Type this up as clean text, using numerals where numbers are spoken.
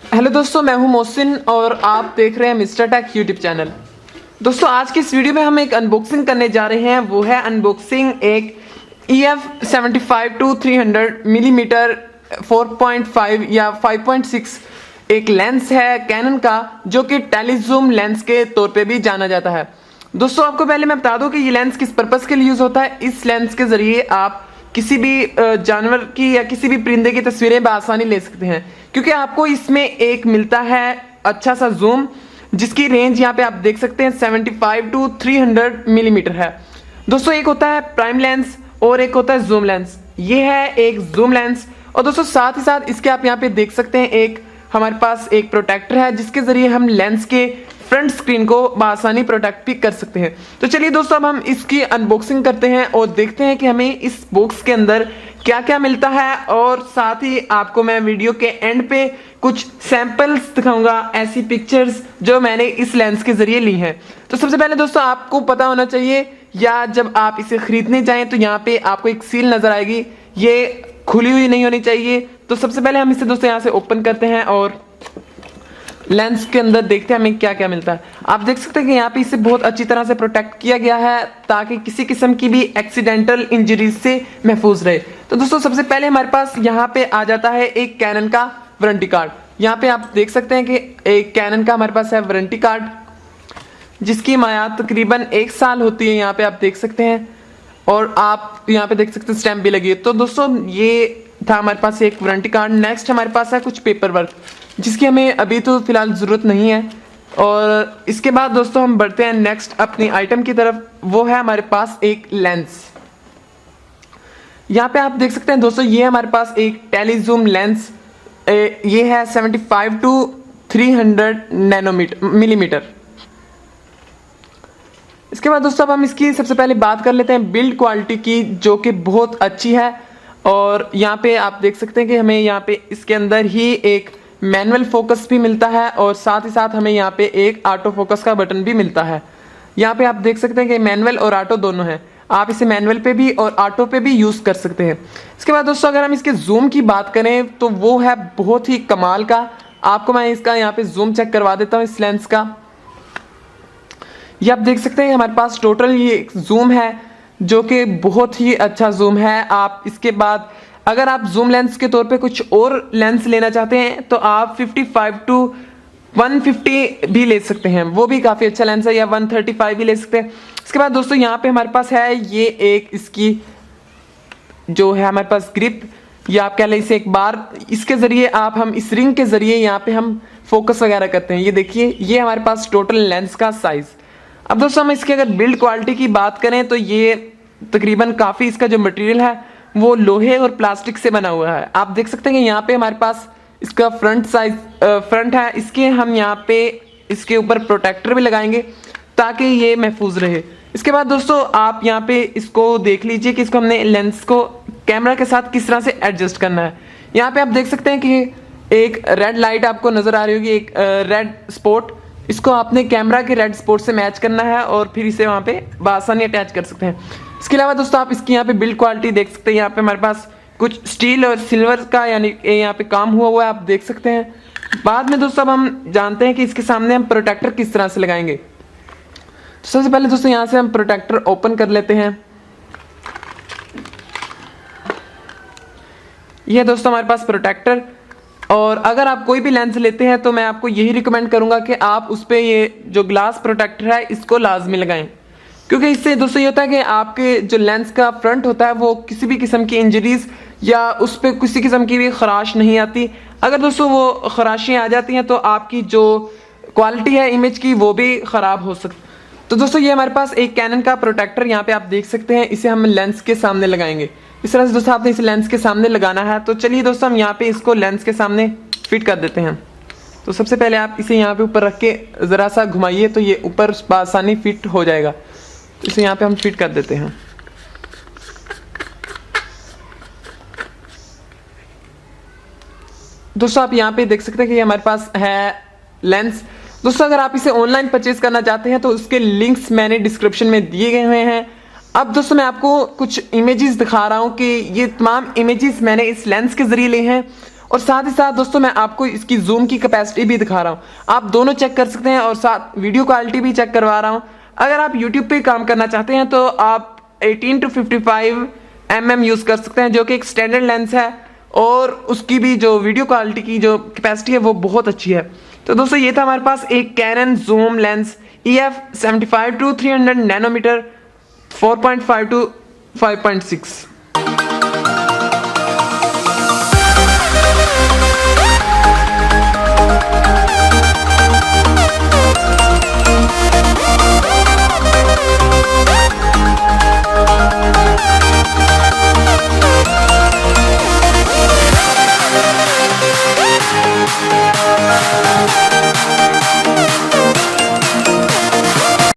Hello दोस्तों, मैं हूं मोहसिन और आप देख रहे हैं मिस्टर टेक यूट्यूब चैनल। दोस्तों, आज की इस वीडियो में हम एक अनबॉक्सिंग करने जा रहे हैं। वो है अनबॉक्सिंग एक EF75-300 मिलीमीटर 4.5 या 5.6 एक लेंस है कैनन का, जो कि टेलीजूम लेंस के तौर पे भी जाना जाता है। दोस्तों, आपको पहले मैं बता दूं कि ये लेंस किस पर्पस के लिए यूज होता है। इस लेंस के जरिए आप किसी भी जानवर की या किसी भी परिंदे की तस्वीरें बआसानी ले सकते हैं, क्योंकि आपको इसमें एक मिलता है अच्छा सा जूम, जिसकी रेंज यहाँ पे आप देख सकते हैं 75-300 मिलीमीटर है। दोस्तों, एक होता है प्राइम लेंस और एक होता है जूम लेंस। ये है एक जूम लेंस। और दोस्तों, साथ ही साथ इसके आप यहाँ पे देख सकते हैं एक हमारे पास एक प्रोटेक्टर है, जिसके जरिए हम लेंस के फ्रंट स्क्रीन को बआसानी प्रोटेक्ट भी कर सकते हैं। तो चलिए दोस्तों, अब हम इसकी अनबॉक्सिंग करते हैं और देखते हैं कि हमें इस बॉक्स के अंदर क्या क्या मिलता है। और साथ ही आपको मैं वीडियो के एंड पे कुछ सैंपल्स दिखाऊंगा, ऐसी पिक्चर्स जो मैंने इस लेंस के जरिए ली हैं। तो सबसे पहले दोस्तों, आपको पता होना चाहिए, या जब आप इसे खरीदने जाएं तो यहाँ पे आपको एक सील नजर आएगी, ये खुली हुई नहीं होनी चाहिए। तो सबसे पहले हम इसे दोस्तों यहाँ से ओपन करते हैं और लेंस के अंदर देखते हैं हमें क्या क्या मिलता है। आप देख सकते हैं कि यहाँ पे इसे बहुत अच्छी तरह से प्रोटेक्ट किया गया है, ताकि किसी किस्म की भी एक्सीडेंटल इंजरीज से महफूज रहे। तो दोस्तों, सबसे पहले हमारे पास यहाँ पे आ जाता है एक कैनन का वारंटी कार्ड। यहाँ पे आप देख सकते हैं कि एक कैनन का हमारे पास है वारंटी कार्ड, जिसकी मियाद तकरीबन 1 साल होती है। यहाँ पे आप देख सकते हैं और आप यहाँ पे देख सकते हैं स्टैंप भी लगी है। तो दोस्तों, ये था हमारे पास एक वारंटी कार्ड। नेक्स्ट हमारे पास है कुछ पेपर वर्क, जिसकी हमें अभी तो फिलहाल ज़रूरत नहीं है। और इसके बाद दोस्तों हम बढ़ते हैं नेक्स्ट अपनी आइटम की तरफ। वो है हमारे पास एक लेंस। यहाँ पे आप देख सकते हैं दोस्तों, ये हमारे पास एक टेलीजूम लेंस, ये है 75-300 मिलीमीटर। इसके बाद दोस्तों, अब हम इसकी सबसे पहले बात कर लेते हैं बिल्ड क्वालिटी की, जो कि बहुत अच्छी है। और यहाँ पे आप देख सकते हैं कि हमें यहाँ पे इसके अंदर ही एक मैनुअल फोकस भी मिलता है, और साथ ही साथ हमें यहाँ पे एक ऑटो फोकस का बटन भी मिलता है। यहाँ पे आप देख सकते हैं कि मैनुअल और ऑटो दोनों हैं। आप इसे मैनुअल पे भी और ऑटो पे भी यूज कर सकते हैं। इसके बाद दोस्तों, अगर हम इसके जूम की बात करें तो वो है बहुत ही कमाल का। आपको मैं इसका यहाँ पे जूम चेक करवा देता हूँ इस लेंस का। ये आप देख सकते हैं हमारे पास टोटल ये जूम है, जो कि बहुत ही अच्छा जूम है। आप इसके बाद अगर आप जूम लेंस के तौर पे कुछ और लेंस लेना चाहते हैं तो आप 55-150 भी ले सकते हैं, वो भी काफ़ी अच्छा लेंस है, या 135 भी ले सकते हैं। इसके बाद दोस्तों, यहाँ पे हमारे पास है ये एक इसकी जो है हमारे पास ग्रिप, या आप कह लें इसे एक बार। इसके ज़रिए हम इस रिंग के ज़रिए यहाँ पे हम फोकस वगैरह करते हैं। ये देखिए, ये हमारे पास टोटल लेंस का साइज़। अब दोस्तों, हम इसकी अगर बिल्ड क्वालिटी की बात करें तो ये तकरीबन काफ़ी, इसका जो मटेरियल है वो लोहे और प्लास्टिक से बना हुआ है। आप देख सकते हैं कि यहाँ पे हमारे पास इसका फ्रंट है। इसके हम यहाँ पे इसके ऊपर प्रोटेक्टर भी लगाएंगे ताकि ये महफूज रहे। इसके बाद दोस्तों, आप यहाँ पे इसको देख लीजिए कि इसको हमने लेंस को कैमरा के साथ किस तरह से एडजस्ट करना है। यहाँ पे आप देख सकते हैं कि एक रेड लाइट आपको नजर आ रही होगी, एक रेड स्पॉट। इसको आपने कैमरा के रेड स्पॉट से मैच करना है और फिर इसे वहाँ पे बआसानी अटैच कर सकते हैं। इसके अलावा दोस्तों, आप इसकी यहाँ पे बिल्ड क्वालिटी देख सकते हैं। यहाँ पे हमारे पास कुछ स्टील और सिल्वर का यानी यहाँ पे काम हुआ है, आप देख सकते हैं। बाद में दोस्तों, अब हम जानते हैं कि इसके सामने हम प्रोटेक्टर किस तरह से लगाएंगे। तो सबसे पहले दोस्तों, यहाँ से हम प्रोटेक्टर ओपन कर लेते हैं। यह दोस्तों हमारे पास प्रोटेक्टर। और अगर आप कोई भी लेंस लेते हैं तो मैं आपको यही रिकमेंड करूंगा कि आप उस पर ये जो ग्लास प्रोटेक्टर है इसको लाजमी लगाएं, क्योंकि इससे दोस्तों ये होता है कि आपके जो लेंस का फ्रंट होता है वो किसी भी किस्म की इंजरीज या उस पर किसी किस्म की भी खराश नहीं आती। अगर दोस्तों वो खराशियाँ आ जाती हैं तो आपकी जो क्वालिटी है इमेज की वो भी ख़राब हो सकती। तो दोस्तों, ये हमारे पास एक कैनन का प्रोटेक्टर यहाँ पे आप देख सकते हैं। इसे हम लेंस के सामने लगाएंगे। इस तरह से दोस्तों आपने इसे लेंस के सामने लगाना है। तो चलिए दोस्तों, हम यहाँ पे इसको लेंस के सामने फिट कर देते हैं। तो सबसे पहले आप इसे यहाँ पे ऊपर रख के ज़रा सा घुमाइए तो ये ऊपर आसानी फिट हो जाएगा। तो इसे यहाँ पे हम फिट कर देते हैं। दोस्तों, आप यहाँ पे देख सकते हैं कि हमारे पास है लेंस। दोस्तों, अगर आप इसे ऑनलाइन परचेज करना चाहते हैं तो उसके लिंक्स मैंने डिस्क्रिप्शन में दिए गए हुए हैं। अब दोस्तों, मैं आपको कुछ इमेजेस दिखा रहा हूँ कि ये तमाम इमेजेस मैंने इस लेंस के ज़रिए लिए हैं। और साथ ही साथ दोस्तों मैं आपको इसकी जूम की कैपेसिटी भी दिखा रहा हूँ, आप दोनों चेक कर सकते हैं और साथ वीडियो क्वालिटी भी चेक करवा रहा हूँ। अगर आप YouTube पे काम करना चाहते हैं तो आप 18 to 55 mm यूज़ कर सकते हैं, जो कि एक स्टैंडर्ड लेंस है और उसकी भी जो वीडियो क्वालिटी की जो कैपेसिटी है वो बहुत अच्छी है। तो दोस्तों ये था हमारे पास एक Canon zoom lens EF 75 to 300 nanometre 4.5 to 5.6।